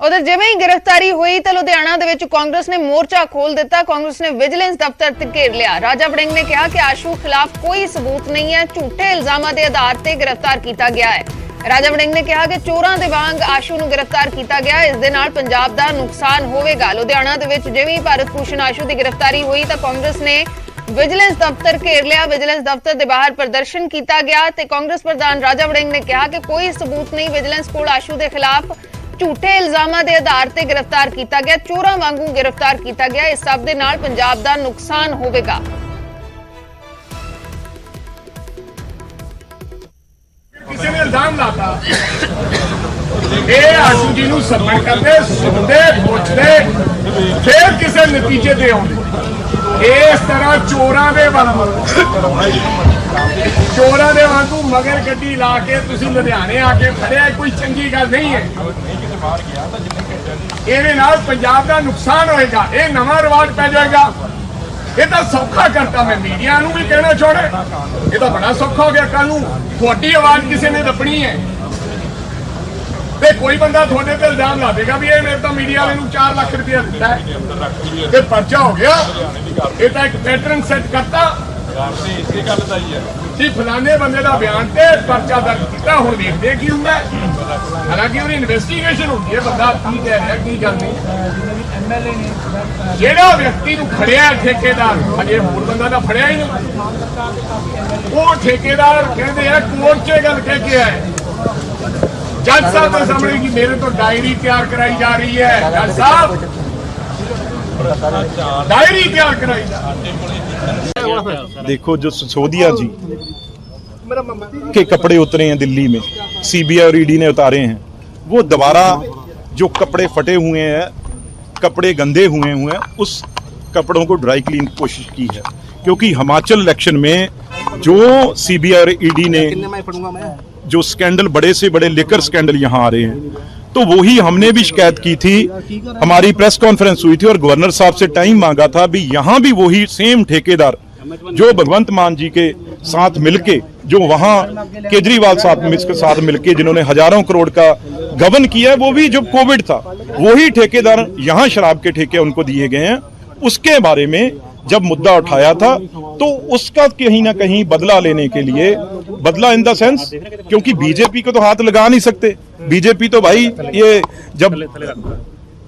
उधर जिवें ही गिरफ्तारी हुई तो लुधियाना दे विच कांग्रेस ने मोर्चा खोल दिता। कांग्रेस ने विजिलेंस दफ्तर ते घेर लिया। राजा वड़िंग ने कहा कि आशू खिलाफ कोई सबूत नहीं है, झूठे इल्जामां दे आधार ते गिरफ्तार किया गया है। राजा वड़िंग ने कहा कि चोरां दे वांग आशू नूं गिरफ्तार किया गया, इस दे नाल पंजाब दा नुकसान होवेगा। लुधियाना दे विच जिवें ही भारत भूषण आशू की गिरफ्तारी हुई तो कांग्रेस ने विजिलेंस दफ्तर घेर लिया। विजिलेंस दफ्तर के बाहर प्रदर्शन किया गया तो कांग्रेस प्रधान राजा वड़िंग ने कहा कि कोई सबूत नहीं, विजिलेंस कोल आशू के खिलाफ झूठे इल्जामां दे आधार ते गिरफ्तार किया गया, चोरां वांगू गिरफ्तार किया गया, इस सब दे नाल पंजाब दा नुकसान होवेगा। किसी ने इल्जाम लाता आशू जी नूं सबमिट करते सुनते पुछते फिर किसी नतीजे ते आउंदे। इस तरह चोरां दे वांगू मगर गड्डी ला के तुसीं लुधियाने आके खड़िया, कोई चंगी गल नहीं है। ਇਹਦੇ ਨਾਲ ਪੰਜਾਬ ਦਾ ਨੁਕਸਾਨ ਹੋਏਗਾ, ਇਹ ਨਵਾਂ ਰਿਵਾਜ ਪੈ ਜਾਏਗਾ। ਇਹ ਤਾਂ ਸੌਖਾ ਕਰਤਾ। ਮੈਂ ਮੀਡੀਆ ਨੂੰ ਵੀ ਕਹਿਣਾ ਚਾਹੁੰਦਾ, ਇਹ ਤਾਂ ਬੜਾ ਸੌਖਾ ਹੋ ਗਿਆ। ਕੱਲ ਨੂੰ ਤੁਹਾਡੀ ਆਵਾਜ਼ ਕਿਸੇ ਨੇ ਦੱਬਣੀ ਹੈ ਤੇ ਕੋਈ ਬੰਦਾ ਤੁਹਾਡੇ ਤੇ ਇਲਜ਼ਾਮ ਲਾ ਦੇਗਾ ਵੀ ਇਹ ਮੇਰੇ ਤਾਂ ਮੀਡੀਆ ਵਾਲੇ ਨੂੰ 4 ਲੱਖ ਰੁਪਇਆ ਦਿੱਤਾ ਹੈ ਤੇ ਪਰਚਾ ਹੋ ਗਿਆ। ਇਹ ਤਾਂ ਇੱਕ ਪੈਟਰਨ ਸੈੱਟ ਕਰਤਾ ਜੀ, ਫਲਾਣੇ ਬੰਦੇ ਦਾ ਬਿਆਨ ਤੇ ਪਰਚਾ ਦਰਜ ਕੀਤਾ, ਹੁਣ ਵੇਖਦੇ ਕੀ ਹੁੰਦਾ। ਹਾਲਾਂਕਿ ਉਹਦੀ ਇਨਵੈਸਟੀਗੇਸ਼ਨ ਹੁੰਦੀ ਹੈ, ਬੰਦਾ ਕੀ ਕਹਿ ਰਿਹਾ ਕੀ ਗੱਲ ਨਹੀਂ। ਜਿਹੜਾ ਵਿਅਕਤੀ ਨੂੰ ਖੜਿਆ ਠੇਕੇਦਾਰ, ਅਜੇ ਹੋਰ ਬੰਦਾ ਤਾਂ ਫੜਿਆ ਹੀ ਨਹੀਂ। ਉਹ ਠੇਕੇਦਾਰ ਕਹਿੰਦੇ ਆ ਕੋਰਟ 'ਚ ਗੱਲ ਕਹਿ ਕੇ ਆਏ जज साहब के सामने की मेरे तो डायरी तैयार कराई जा रही है। जज साहब डायरी तैयार कराई जा रही है। देखो जो सिसोदिया जी के कपड़े उतरे हैं दिल्ली में, सीबीआई और ईडी ने उतारे हैं, वो दोबारा जो कपड़े फटे हुए हैं, कपड़े गंदे हुए हैं, उस कपड़ों को ड्राई क्लीन की कोशिश की है। क्योंकि हिमाचल इलेक्शन में जो सीबीआई और ईडी ने जो स्कैंडल, बड़े से बड़े लेकर स्कैंडल यहाँ आ रहे हैं, तो वही हमने भी शिकायत की थी। हमारी प्रेस कॉन्फ्रेंस हुई थी और गवर्नर साहब से टाइम मांगा था भी यहाँ भी वही सेम ठेकेदार जो भगवंत मान जी के साथ मिलके, जो वहाँ केजरीवाल साहब के साथ मिलके जिन्होंने हजारों करोड़ का गबन किया है, वो भी जब कोविड था वही ठेकेदार यहाँ शराब के ठेके उनको दिए गए हैं। उसके बारे में जब मुद्दा उठाया था तो उसका कहीं ना कहीं बदला लेने के लिए, बदला इन द सेंस, क्योंकि बीजेपी को तो हाथ लगा नहीं सकते। बीजेपी तो भाई ये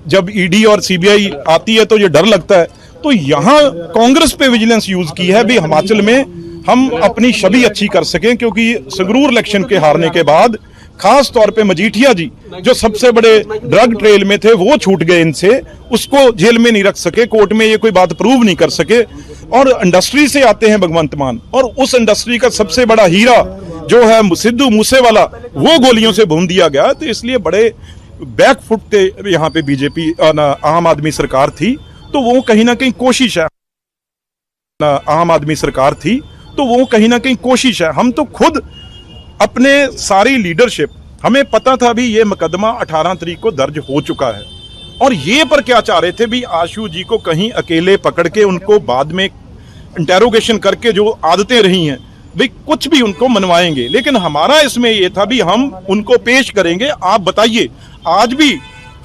जब ईडी और सीबीआई आती है तो ये डर लगता है। तो यहाँ कांग्रेस पे विजिलेंस यूज की है भी हिमाचल में हम अपनी छवि अच्छी कर सकें, क्योंकि संगरूर इलेक्शन के हारने के बाद खास तौर पे मजीठिया जी जो सबसे बड़े ड्रग ट्रेल में थे वो छूट गए इनसे, उसको जेल में नहीं रख सके, कोर्ट में ये कोई बात प्रूव नहीं कर सके। और इंडस्ट्री से आते हैं भगवंत मान, और उस इंडस्ट्री का सबसे बड़ा हीरा जो है सिद्धू मूसेवाला, वो गोलियों से भून दिया गया। तो इसलिए बड़े बैकफुट पे यहाँ पे बीजेपी आम आदमी सरकार थी, तो वो कहीं ना कहीं कोशिश है, आम आदमी सरकार थी तो वो कहीं ना कहीं कोशिश है। हम तो खुद अपने सारी लीडरशिप, हमें पता था भी ये मुकदमा 18 तारीख को दर्ज हो चुका है, और ये पर क्या चाह रहे थे भी आशू जी को कहीं अकेले पकड़ के उनको बाद में इंटेरोगेशन करके जो आदतें रही हैं भाई कुछ भी उनको मनवाएंगे। लेकिन हमारा इसमें ये था भी हम उनको पेश करेंगे। आप बताइए, आज भी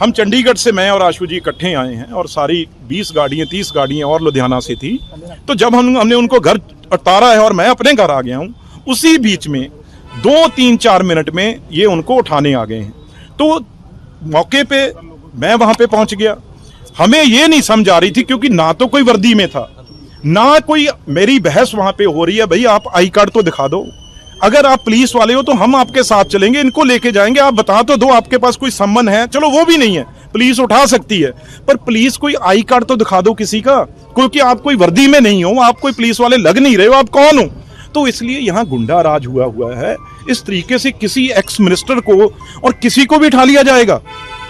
हम चंडीगढ़ से मैं और आशू जी इकट्ठे आए हैं और सारी 20 गाड़ियाँ 30 गाड़ियाँ और लुधियाना से थी। तो जब हमने उनको घर उतारा है और मैं अपने घर आ गया हूँ, उसी बीच में 2-3-4 मिनट में ये उनको उठाने आ गए हैं। तो मौके पे मैं वहां पे पहुंच गया। हमें ये नहीं समझ आ रही थी, क्योंकि ना तो कोई वर्दी में था, ना कोई मेरी बहस वहां पे हो रही है भाई आप आई कार्ड तो दिखा दो, अगर आप पुलिस वाले हो तो हम आपके साथ चलेंगे, इनको लेके जाएंगे, आप बता तो दो आपके पास कोई सम्मन है। चलो वो भी नहीं है, पुलिस उठा सकती है, पर पुलिस कोई आई कार्ड तो दिखा दो किसी का, क्योंकि आप कोई वर्दी में नहीं हो, आप कोई पुलिस वाले लग नहीं रहे हो, आप कौन हो। तो इसलिए यहाँ गुंडा राज हुआ है। इस तरीके से किसी एक्स मिनिस्टर को और किसी को भी उठा लिया जाएगा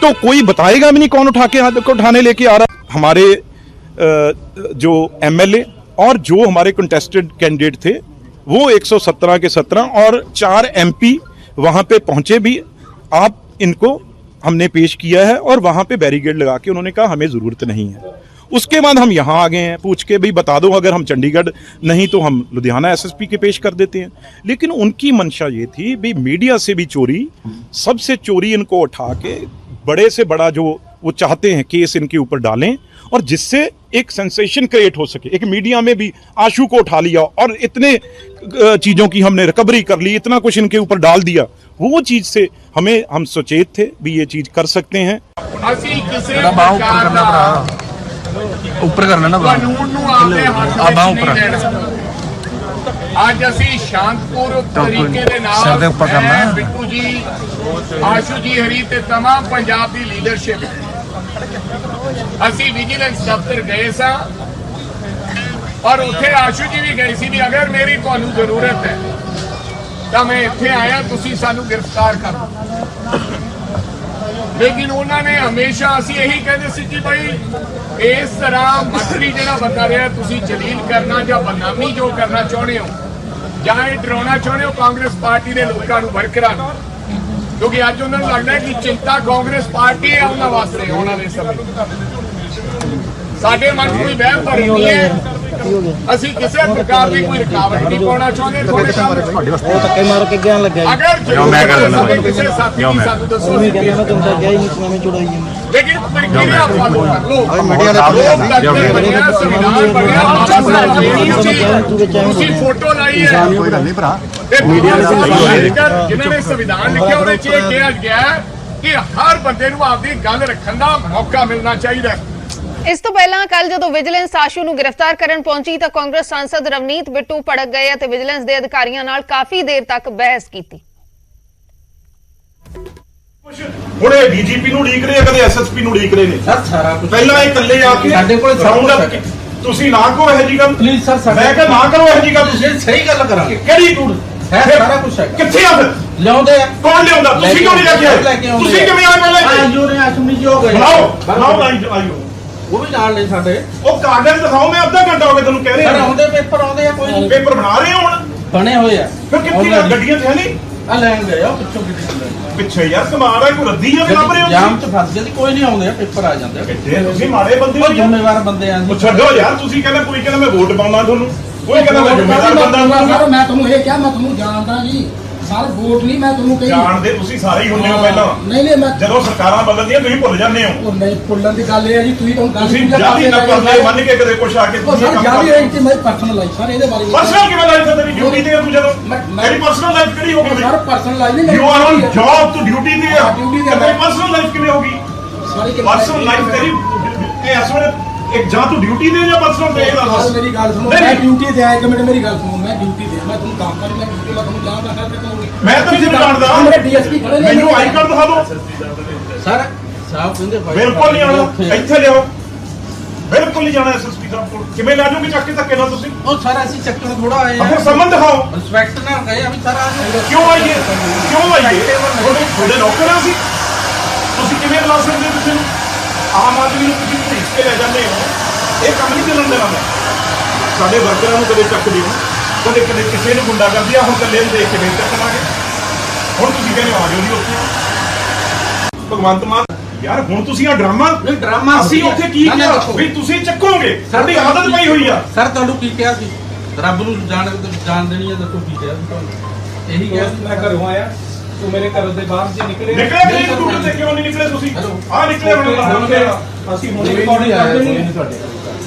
तो कोई बताएगा भी नहीं कौन उठाने लेके आ रहा। हमारे जो एमएलए और जो हमारे कंटेस्टेड कैंडिडेट थे वो 117 के 17 और 4 एमपी वहां पे पहुंचे भी। आप इनको हमने पेश किया है और वहां पे बैरिकेड लगा के उन्होंने कहा हमें जरूरत नहीं है। उसके बाद हम यहाँ आ गए हैं पूछ के भाई बता दो, अगर हम चंडीगढ़ नहीं तो हम लुधियाना एसएसपी के पेश कर देते हैं। लेकिन उनकी मंशा ये थी भाई मीडिया से भी चोरी, सबसे चोरी इनको उठा के बड़े से बड़ा जो वो चाहते हैं केस इनके ऊपर डालें और जिससे एक सेंसेशन क्रिएट हो सके। एक मीडिया में भी आशू को उठा लिया और इतने चीज़ों की हमने रिकवरी कर ली, इतना कुछ इनके ऊपर डाल दिया, वो चीज़ से हम सचेत थे भी ये चीज़ कर सकते हैं। ਅਸੀਂ ਕਿਸੇ ਪ੍ਰਕਾਰ ਦਾ ਉੱਪਰ ਕਰ ਲੈਣਾ ਕਾਨੂੰਨ ਨੂੰ ਆਪਣੇ ਹੱਥ ਵਿੱਚ ਨਹੀਂ ਲੈਣਾ। ਅੱਜ ਅਸੀਂ ਸ਼ਾਂਤਪੂਰਵਕ ਤਰੀਕੇ ਦੇ ਨਾਲ ਸਿਰ ਦੇ ਉੱਪਰ ਕਰਨਾ। ਮੈਂ, ਬਿੱਟੂ ਜੀ, ਆਸ਼ੂ ਜੀ ਹਰੀ ਤੇ तमाम ਪੰਜਾਬ ਦੀ ਲੀਡਰਸ਼ਿਪ ਅਸੀਂ ਵਿਜੀਲੈਂਸ ਦਫ਼ਤਰ ਗਏ ਸਾਂ ਔਰ ਉੱਥੇ ਆਸ਼ੂ ਜੀ ਵੀ ਗਏ ਸੀ ਵੀ ਅਗਰ ਮੇਰੀ ਤੁਹਾਨੂੰ ਜ਼ਰੂਰਤ ਹੈ ਤਾਂ ਮੈਂ ਇੱਥੇ ਆਇਆ, ਤੁਸੀਂ ਸਾਨੂੰ ਗ੍ਰਿਫਤਾਰ ਕਰੋ। लेकिन उन्होंने हमेशा असी यही कहते सी कि भाई इस तरह मंत्री जो बता रहा तुसी जलील करना या बदनामी जो करना चाहते हो या डराना चाहते हो कांग्रेस पार्टी के लोगों को वर्करां, क्योंकि अज उन्होंने लगता है कि चिंता कांग्रेस पार्टी है उन्होंने वास्ते आने वाले समय साडे मन कोई वहम भरम नहीं है। असी किसी प्रकार की कोई रुकावट नहीं पाना चाहते। ਧੱਕੇ ਮਾਰ ਕੇ ਗਿਆਨ ਲੱਗਿਆ अगर किसी साथी की सानू दसो ਜੀ ਕਹਿੰਦਾ ਮੈਂ ਤੁਹਾਨੂੰ ਗਿਆ ਹੀ ਨਹੀਂ ਤੂੰ ਐਵੇਂ ਚੁੜਾਈ ਜਾਂਦਾ लेकिन प्रक्रिया फॉलो कर लो। मीडिया ਤੁਸੀਂ ਫੋਟੋ ਲਾਈ ਹੈ ਕੋਈ ਗੱਲ ਨਹੀਂ ਭਰਾ। ਜਿਨ੍ਹਾਂ ਨੇ ਸੰਵਿਧਾਨ ਲਿਖਿਆ ਉਹਦੇ ਚ ਇਹ ਕਿਹਾ ਗਿਆ ਕਿ ਹਰ ਬੰਦੇ ਨੂੰ ਆਪਦੀ ਗੱਲ ਰੱਖਣ ਦਾ ਮੌਕਾ ਮਿਲਣਾ ਚਾਹੀਦਾ ਹੈ। ਇਸ ਤੋਂ ਪਹਿਲਾਂ ਕੱਲ ਜਦੋਂ ਵਿਜੀਲੈਂਸ ਆਸ਼ੂ ਨੂੰ ਗ੍ਰਿਫਤਾਰ ਕਰਨ ਪਹੁੰਚੀ ਤਾਂ ਕਾਂਗਰਸ ਸਾਂਸਦ ਰਵਨੀਤ ਬਿੱਟੂ ਭੜਕ ਗਏ ਅਤੇ ਵਿਜੀਲੈਂਸ ਦੇ ਅਧਿਕਾਰੀਆਂ ਨਾਲ ਕਾਫੀ ਦੇਰ ਤੱਕ ਬਹਿਸ ਕੀਤੀ। ਹੁਣ ਇਹ ਡੀਜੀਪੀ ਨੂੰ ਉਡੀਕ ਰਹੇ ਆ, ਕਦੇ ਐਸਐਸਪੀ ਨੂੰ ਉਡੀਕ ਰਹੇ ਨੇ। ਸਰ ਸਾਰਾ ਕੁਝ ਪਹਿਲਾਂ ਇਹ ਇਕੱਲੇ ਆ ਕੇ ਸਾਡੇ ਕੋਲ ਸਭ ਕੁਝ ਹੈ। ਤੁਸੀਂ ਨਾ ਕਰੋ ਇਹੋ ਜਿਹੀ ਗੱਲ ਪਲੀਜ਼ ਸਰ ਮੈਂ ਕਿਹਾ ਨਾ ਕਰੋ ਇਹੋ ਜਿਹੀ ਗੱਲ। ਤੁਸੀਂ ਸਹੀ ਗੱਲ ਕਰਾਂਗੇ ਕਿਹੜੀ ਟੂੜ ਹੈ ਸਾਰਾ ਕੁਝ ਹੈ। ਕਿੱਥੇ ਆ ਫਿਰ ਲਿਆਉਂਦੇ ਆ ਕੌਣ ਲਿਆਉਂਦਾ? ਤੁਸੀਂ ਕਿਉਂ ਨਹੀਂ ਲੈ ਲੈ ਕੇ ਕੇ ਆਏ? ਆਉਂਦੇ ਤੁਸੀਂ ਕਿਵੇਂ ਆਏ ਪਹਿਲਾਂ? ਆਜੋ ਨੇ ਆਸ਼ਮੀ ਜੀ ਹੋ ਗਏ ਬਣਾਓ ਆਇਓ। ਉਹ ਵੀ ਨਾਲ ਨੇ ਸਾਡੇ ਉਹ ਕਾਗਜ਼ ਦਿਖਾਓ, ਮੈਂ ਅੱਧਾ ਘੰਟਾ ਹੋ ਗਿਆ ਤੁਹਾਨੂੰ ਕਹਿ ਸਰ ਰਿਹਾ। ਆਉਂਦੇ ਪੇਪਰ ਆਉਂਦੇ ਆ ਕੋਈ ਨਹੀਂ ਪੇਪਰ ਬਣਾ ਰਹੇ ਹੋ ਹੁਣ? ਬਣੇ ਹੋਏ ਆ ਫਿਰ ਕਿੱਥੇ ਆ? ਗੱਡੀਆਂ 'ਚ ਹੈ ਨਹੀਂ? ਆ ਲੈਣ ਗਏ ਆ ਪਿੱਛੋਂ ਕਿੱਥੇ ਪਿੱਛੇ ਯਾਰ ਕਮਾਲ ਆ, ਕੋਈ ਰੱਦੀ ਆ ਲੱਭ ਰਹੇ ਹੋ ਜਾਮ ਚ ਫਸ ਗਏ ਕੋਈ ਨਹੀਂ ਆਉਂਦੇ ਆ ਪੇਪਰ ਆ ਜਾਂਦੇ ਆ। ਕਿੱਥੇ ਤੁਸੀਂ ਮਾੜੇ ਬੰਦੇ ਉਹ ਹੋ ਯਾਰ। ਜ਼ਿੰਮੇਵਾਰ ਬੰਦੇ ਆ ਉਹ ਛੱਡੋ ਯਾਰ, ਤੁਸੀਂ ਕਹਿੰਦਾ ਕੋਈ ਕਹਿੰਦਾ ਮੈਂ ਵੋਟ ਪਾਉਣਾ ਤੁਹਾਨੂੰ, ਕੋਈ ਕਹਿੰਦਾ ਮੈਂ ਜ਼ਿੰਮੇਵਾਰ ਬੰਦਾ ਸਰ ਮੈਂ ਤੁਹਾਨੂੰ ਇਹ ਕਿਹਾ, ਮੈਂ ਤੁਹਾਨੂੰ ਜਾਣਦਾ ਜੀ ਸਰ, ਵੋਟ ਨਹੀਂ ਮੈਂ ਤੁਹਾਨੂੰ ਕਹੀ। ਜਾਣਦੇ ਤੁਸੀਂ ਸਾਰੇ ਹੀ ਹੁੰਦੇ ਹੋ ਪਹਿਲਾਂ। ਨਹੀਂ ਮੈਂ ਜਦੋਂ ਸਰਕਾਰਾਂ ਬਦਲਦੀਆਂ ਤੁਸੀਂ ਭੁੱਲ ਜਾਂਦੇ ਹੋ। ਉਹ ਨਹੀਂ ਭੁੱਲਣ ਦੀ ਗੱਲ ਇਹ ਹੈ ਜੀ, ਤੁਸੀਂ ਤੁਹਾਨੂੰ ਗੱਲ ਤੁਸੀਂ ਜਾਤੀ ਨਕਲ ਦੇ ਮੰਨ ਕੇ ਕਦੇ ਕੁਛ ਆ ਕੇ ਉਹ ਸਰ ਜਾਤੀ ਹੈ ਕਿ ਮੈਂ ਪਰਸਨਲ ਲਾਈਫ ਸਰ ਇਹਦੇ ਬਾਰੇ ਪਰਸਨਲ ਕਿਵੇਂ ਲਾਈਫ ਹੈ ਤੇਰੀ? ਡਿਊਟੀ ਤੇ ਆ ਤੂੰ ਜਦੋਂ ਮੇਰੀ ਪਰਸਨਲ ਲਾਈਫ ਕਿਹੜੀ ਹੋ ਗਈ? ਸਰ ਪਰਸਨਲ ਲਾਈਫ ਨਹੀਂ ਯੂ ਆਰ ਔਨ ਜੌਬ, ਤੂੰ ਡਿਊਟੀ ਤੇ ਆ। ਡਿਊਟੀ ਤੇ ਆ। ਤੇਰੀ ਪਰਸਨਲ ਲਾਈਫ ਕਿਵੇਂ ਹੋਗੀ? ਸਾਰੀ ਪਰਸਨਲ ਲਾਈਫ ਤੇਰੀ ਇਹ ਇਸ ਵੇਲੇ ਇੱਕ ਜਾਂ ਤੂੰ ਡਿਊਟੀ ਤੇ ਜਾਂ ਪਰਸਨਲ ਤੇ ਇਹ ਸਰ ਦੱਸ। ਮੇਰੀ ਗੱਲ ਸੁਣੋ, ਨਹੀਂ, ਮੈਂ ਡਿਊਟੀ ਤੇ ਆਇਆ। ਇੱਕ ਮਿੰਟ ਮੇਰੀ ਗੱਲ ਸੁਣੋ, ਮੈਂ ਡਿਊਟੀ ਤੇ ਮੈਂ ਤੁਹਾਨੂੰ ਕੰਮ ਕਰੀ, ਮੈਂ ਡਿਊਟੀ ਮੈਂ ਤੁਹਾਨੂੰ ਜਾਣਦਾ ਸਰ ਤੇ ਮੈਂ ਤਾਂ ਨਹੀਂ ਜਾਣਦਾ। ਮੇਰੇ ਡੀਐਸਪੀ ਖੜੇ ਨੇ, ਮੈਨੂੰ ਆਈ ਕਾਰਡ ਦਿਖਾ ਦਿਓ। ਸਰ ਸਾਹਿਬ ਕਹਿੰਦੇ ਭਾਈ ਬਿਲਕੁਲ ਨਹੀਂ ਆਉਣਾ, ਇੱਥੇ ਲਿਆਓ। ਬਿਲਕੁਲ ਨਹੀਂ ਜਾਣਾ ਐਸਐਸਪੀ ਸਾਹਿਬ ਕੋਲ। ਕਿਵੇਂ ਲੈ ਜਾਓਗੇ ਚੱਕ ਕੇ ਧੱਕੇ ਨਾਲ ਤੁਸੀਂ? ਉਹ ਸਰ ਅਸੀਂ ਚੱਕਣ ਥੋੜਾ ਆਏ ਆ ਫਿਰ ਸੰਬੰਧ ਦਿਖਾਓ। ਰਿਸਪੈਕਟ ਨਾਲ ਗਏ ਅਭੀ ਸਰ ਆ ਕਿਉਂ ਆਈਏ? ਕਿਉਂ ਆਈਏ? ਤੁਹਾਡੇ ਨੌਕਰ ਆ ਅਸੀਂ। ਤੁਸੀਂ ਕਿਵੇਂ ਬੁਲਾ ਸਕਦੇ ਹੋ ਕਿਸੇ ਨੂੰ? ਆਮ ਆਦਮੀ ਨੂੰ ਤੁਸੀਂ ਭੇਜ ਕੇ ਲੈ ਜਾਂਦੇ ਹੋ, ਇਹ ਕੰਮ ਨਹੀਂ ਚੱਲਣ ਦੇਣਾ। ਮੈਂ ਸਾਡੇ ਵਰਕਰਾਂ ਨੂੰ ਕਦੇ ਚੱਕਦੇ ਹੋ, ਕਦੇ ਕਦੇ ਕਿਸੇ ਨੂੰ ਗੁੰਡਾ ਕਰਦੀ ਆ। ਹੁਣ ਕੱਲੇ ਨੂੰ ਦੇਖ ਕੇ ਨਹੀਂ ਚੱਕਣਾਗੇ। ਹੁਣ ਤੁਸੀਂ ਕਹਿੰਦੇ ਆ ਜਾਓ ਜੀ ਉੱਥੇ। ਭਗਵੰਤ ਮਾਨ ਯਾਰ ਹੁਣ ਤੁਸੀਂ ਆ ਡਰਾਮਾ ਨਹੀਂ ਡਰਾਮਾ ਅਸੀਂ ਉੱਥੇ ਕੀ ਨਾ, ਨਾ, ਕਿਹਾ ਦੇਖੋ। ਵੀ ਤੁਸੀਂ ਚੱਕੋਗੇ? ਸਾਡੀ ਆਦਤ ਪਈ ਹੋਈ ਆ। ਸਰ ਤੁਹਾਨੂੰ ਕੀ ਕਿਹਾ ਸੀ? ਰੱਬ ਨੂੰ ਜਾਣ ਦੇਣੀ ਹੈ, ਦੱਸੋ ਕੀ ਕਿਹਾ ਸੀ ਤੁਹਾਨੂੰ? ਇਹੀ ਕਿਹਾ ਸੀ ਮੈਂ ਘਰੋਂ ਆਇਆ, ਤੂੰ ਮੇਰੇ ਘਰ ਦੇ ਬਾਹਰ ਜੇ ਨਿਕਲੇ ਨਿਕਲੇ ਨਹੀਂ ਕੰਪਿਊਟਰ ਤੇ ਕਿਉਂ ਨਹੀਂ ਨਿਕਲੇ ਤੁਸੀਂ? ਆ ਨਿਕਲੇ ਹੁਣ ਅਸੀਂ ਹੁਣ ਰਿਕਾਰਡਿੰਗ ਕਰ ਦੇਣੀ ਤੁਹਾਡੇ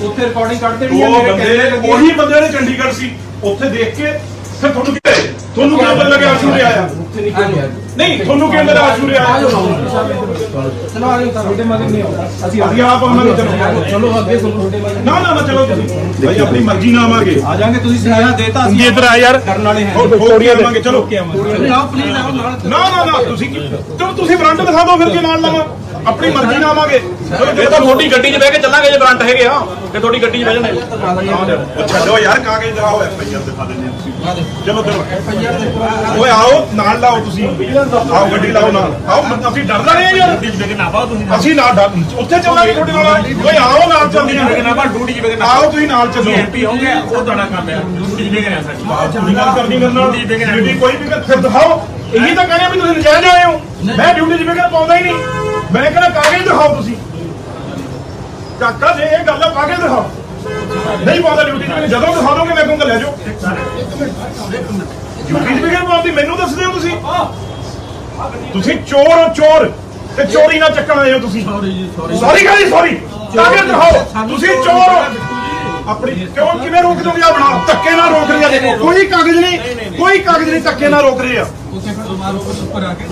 ਉੱਥੇ ਰਿਕਾਰਡਿੰਗ ਕੱਢ ਦੇਣੀ ਹੈ। ਉਹ ਮੇਰੇ ਬੰਦੇ ਕੈਮਰੇ ਉਹੀ ਬੰਦੇ ਨੇ ਚੰਡੀਗੜ੍ਹ ਸੀ, ਉੱਥੇ ਦੇਖ ਕੇ ਫਿਰ ਤੁਹਾਨੂੰ ਕੀ ਕਹੇ? ਤੁਹਾਨੂੰ ਕਿਉਂ ਪਤਾ ਲੱਗਿਆ ਆਸ਼ੂਰੇ ਆਇਆ? ਨਹੀਂ ਤੁਹਾਨੂੰ ਕਿਉਂ ਲੱਗਾ ਆਸ਼ੂਰੇ ਆਇਆ? ਚਲੋ ਆ ਜਾਓ ਤੁਹਾਡੇ ਮਗਰ ਨਹੀਂ ਆਉਂਦਾ ਅਸੀਂ ਅਸੀਂ ਆਪ ਆਵਾਂਗੇ। ਚਲੋ ਚਲੋ ਅੱਗੇ ਤੁਹਾਨੂੰ ਤੁਹਾਡੇ ਬਾਰੇ ਨਾ ਨਾ ਨਾ ਚਲੋ ਤੁਸੀਂ ਭਾਈ ਆਪਣੀ ਮਰਜ਼ੀ ਨਾਲ ਆਵਾਂਗੇ। ਆ ਜਾਾਂਗੇ, ਤੁਸੀਂ ਸੁਣਾਇਆ ਦੇਤਾ ਅਸੀਂ ਇੱਧਰ ਆ ਯਾਰ ਕਰਨ ਵਾਲੇ ਹੈ। ਥੋੜੀਆਂ ਦੇਵਾਂਗੇ। ਚਲੋ ਆਓ ਪਲੀਜ਼ ਆਓ ਨਾਲ ਨਾ ਨਾ ਨਾ ਤੁਸੀਂ ਚਲੋ ਤੁਸੀਂ ਬ੍ਰਾਂਡ ਦਿਖਾ ਦਿਓ ਫਿਰ ਜੇ ਨਾਲ ਲਵਾਂ। ਆਪਣੀ ਮਰਜ਼ੀ ਨਾਲ ਆਵਾਂਗੇ। ਇਹ ਤਾਂ ਤੁਹਾਡੀ ਗੱਡੀ 'ਚ ਬਹਿ ਕੇ ਚੱਲਾਂਗੇ ਜੇ ਵਾਰੰਟ ਹੈਗੇ ਆ ਤੇ ਤੁਹਾਡੀ ਗੱਡੀ 'ਚ ਬਹਿ ਜਾਣੇ। ਉਹ ਛੱਡੋ ਯਾਰ, ਕਾਗਜ਼ ਦਿਖਾਓ, ਐਫਆਈਆਰ ਦਿਖਾ ਦਿੰਦੇ ਆ ਤੁਸੀਂ। ਚਲੋ ਚਲੋ ਓਏ ਆਓ ਨਾਲ ਲਾਓ ਤੁਸੀਂ। ਆਓ ਗੱਡੀ ਲਾਓ ਨਾਲ। ਆਓ ਅਸੀਂ ਡਰਦਾ ਨਹੀਂ ਯਾਰ। ਅਸੀਂ ਨਾਲ ਉੱਥੇ ਚੱਲਾਂਗੇ ਤੁਹਾਡੇ ਨਾਲ। ਓਏ ਆਓ ਨਾਲ ਚੱਲਦੇ ਆ। ਆਓ ਤੁਸੀਂ ਨਾਲ ਚੱਲੋ। ਐਮਪੀ ਹੋਗੇ ਉਹ ਤੁਹਾਡਾ ਕੰਮ ਹੈ ਡਿਊਟੀ ਦੇ ਕੇ ਰਿਹਾ ਸਾਡੀ। ਚੰਗੀ ਗੱਲ ਕਰਨੀ ਮੇਰੇ ਨਾਲ। ਡਿਊਟੀ ਕੋਈ ਵੀ ਫਿਰ ਦਿਖਾਓ। ਇਹੀ ਤਾਂ ਕਹਿੰਦੇ ਵੀ ਤੁਸੀਂ ਨਜਾਇਜ਼ ਆਏ ਹੋ। ਮੈਂ ਡਿਊਟੀ 'ਚ ਵੇਖਣਾ ਪਾਉਂਦਾ ਹੀ ਨਹੀਂ। ਮੈਂ ਕਹਿੰਦਾ ਕਾਗਜ਼ ਦਿਖਾਓ ਤੁਸੀਂ। ਕਾਕਾ ਜੇ ਇਹ ਗੱਲ ਆ, ਕਾਗਜ਼ ਦਿਖਾਓ। ਨਹੀਂ ਪਾਉਂਦਾ ਡਿਊਟੀ 'ਚ, ਮੈਨੂੰ ਜਦੋਂ ਦਿਖਾ ਦੋਗੇ ਮੈਂ ਕਹੂੰਗਾ ਲੈ ਜਾਓ। ਡਿਊਟੀ 'ਚ ਵੇਖਣਾ ਪਾਉਂਦੀ ਮੈਨੂੰ ਦੱਸਦੇ ਹੋ ਤੁਸੀਂ। ਤੁਸੀਂ ਚੋਰ ਹੋ, ਚੋਰ। ਤੇ ਚੋਰੀ ਨਾਲ ਚੱਕਣ ਆਏ ਹੋ ਤੁਸੀਂ। ਸੌਰੀ ਜੀ ਸੌਰੀ ਸੌਰੀ ਕਾਹਦੀ ਸੌਰੀ? ਕਾਗਜ਼ ਦਿਖਾਓ, ਤੁਸੀਂ ਚੋਰ ਹੋ। ਆਪਣੀ ਕਿਉਂ ਕਿਵੇਂ ਰੋਕ ਦੋਗੇ? ਆਪਣਾ ਧੱਕੇ ਨਾਲ ਰੋਕ ਰਹੇ ਆ, ਕੋਈ ਕਾਗਜ਼ ਨਹੀਂ, ਕੋਈ ਕਾਗਜ਼ ਨਹੀਂ, ਧੱਕੇ ਨਾਲ ਰੋਕ ਰਹੇ ਆ। ਉੱਥੇ ਫਿਰ ਦੁਬਾਰਾ ਉੱਪਰ ਆ ਕੇ